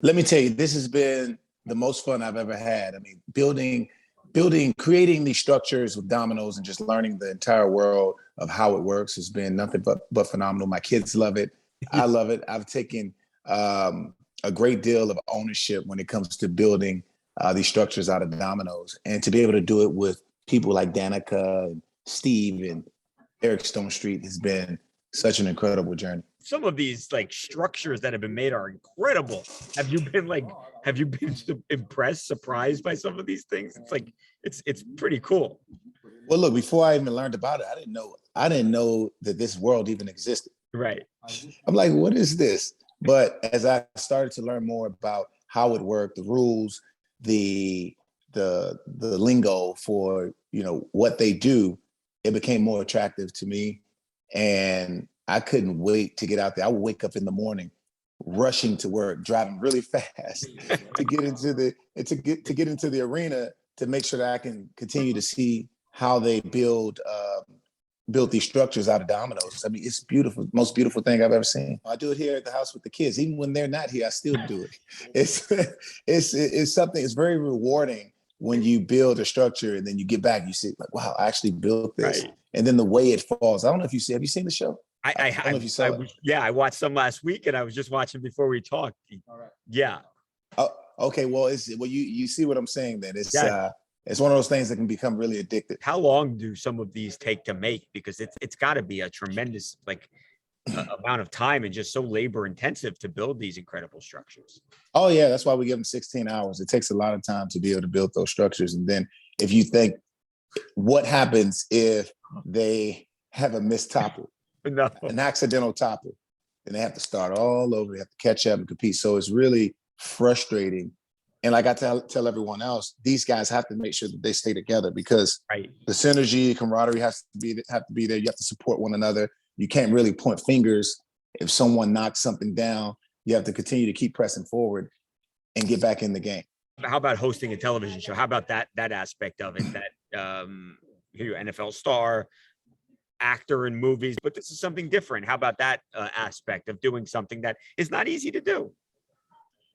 Let me tell you, this has been the most fun I've ever had. I mean, creating these structures with dominoes and just learning the entire world of how it works has been nothing but phenomenal. My kids love it. I love it. I've taken a great deal of ownership when it comes to building these structures out of dominoes, and to be able to do it with people like Danica and Steve and Eric Stone Street has been such an incredible journey. Some of these like structures that have been made are incredible. Have you been impressed, surprised by some of these things? It's like, it's pretty cool. Well, look, before I even learned about it, I didn't know that this world even existed. Right. I'm like, what is this? But as I started to learn more about how it worked, the rules, the lingo for, what they do, it became more attractive to me. And I couldn't wait to get out there. I would wake up in the morning, rushing to work, driving really fast to get into the arena to make sure that I can continue to see how they built these structures out of dominoes. I mean, it's beautiful, most beautiful thing I've ever seen. I do it here at the house with the kids. Even when they're not here, I still do it. It's something, it's very rewarding when you build a structure and then you get back, you see, like, wow, I actually built this. Right. And then the way it falls. I don't know if have you seen the show? I don't know if you saw it. Yeah, I watched some last week, and I was just watching before we talked. All right. Yeah. Oh, okay. Well, you see what I'm saying then. It's one of those things that can become really addictive. How long do some of these take to make? Because it's got to be a tremendous amount of time and just so labor intensive to build these incredible structures. Oh yeah, that's why we give them 16 hours. It takes a lot of time to be able to build those structures. And then if you think, what happens if they have a missed topple, an accidental topple, then they have to start all over. They have to catch up and compete. So it's really frustrating. And like I tell everyone else, these guys have to make sure that they stay together, because the synergy, camaraderie have to be there. You have to support one another. You can't really point fingers. If someone knocks something down, you have to continue to keep pressing forward and get back in the game. How about hosting a television show? How about that aspect of it? That you're an NFL star, actor in movies, but this is something different. How about that aspect of doing something that is not easy to do?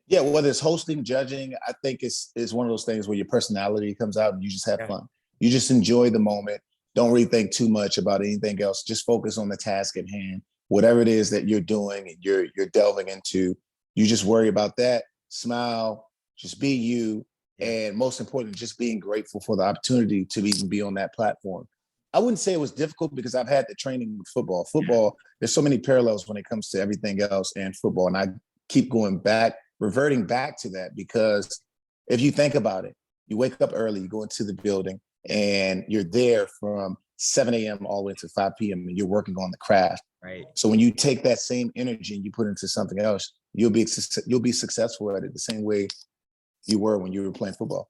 Yeah, whether it's hosting, judging, I think it's one of those things where your personality comes out and you just have fun. You just enjoy the moment. Don't really think too much about anything else. Just focus on the task at hand. Whatever it is that you're doing and you're delving into, you just worry about that. Smile, just be you. And most importantly, just being grateful for the opportunity to even be on that platform. I wouldn't say it was difficult, because I've had the training with football. Football, there's so many parallels when it comes to everything else and football. And I keep reverting back to that, because if you think about it, you wake up early, you go into the building, and you're there from 7 a.m. all the way to 5 p.m. and you're working on the craft. Right. So when you take that same energy and you put it into something else, you'll be successful at it the same way you were when you were playing football.